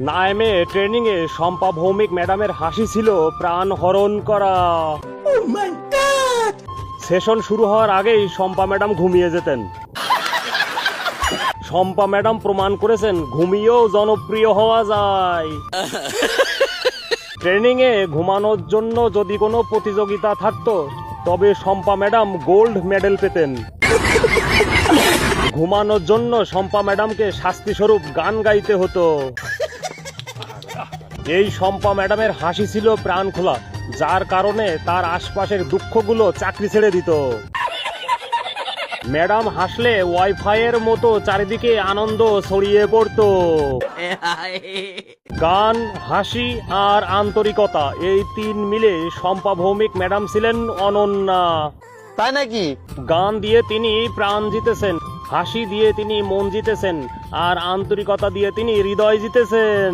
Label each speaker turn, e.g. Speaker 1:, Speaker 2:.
Speaker 1: নাইমে training এ শম্পা ভৌমিক ম্যাডামের হাসি ছিল প্রাণ হরণ করা। সেশন শুরু হওয়ার আগেই শম্পা ম্যাডাম ঘুমিয়ে যেতেন। শম্পা ম্যাডাম প্রমাণ করেছেন ঘুমিয়েও জনপ্রিয় হওয়া যায়। ট্রেনিং এ ঘুমানোর জন্য যদি কোনো প্রতিযোগিতা থাকতো তবে শম্পা ম্যাডাম গোল্ড মেডেল পেতেন। ঘুমানোর জন্য শম্পা ম্যাডামকে শাস্তি স্বরূপ গান গাইতে হতো। এই শম্পা ম্যাডামের হাসি ছিল প্রাণ খোলা, যার কারণে তার আশপাশের দুঃখগুলো চাকরি ছেড়ে দিত। ম্যাডাম হাসলে ওয়াইফাই এর মতো চারিদিকে আনন্দ ছড়িয়ে পড়তো। গান, হাসি আর আন্তরিকতা, এই তিন মিলে শম্পা ভৌমিক ম্যাডাম ছিলেন অনন্যা।
Speaker 2: তাই নাকি?
Speaker 1: গান দিয়ে তিনি প্রাণ জিতেছেন, হাসি দিয়ে তিনি মন জিতেছেন, আর আন্তরিকতা দিয়ে তিনি হৃদয় জিতেছেন।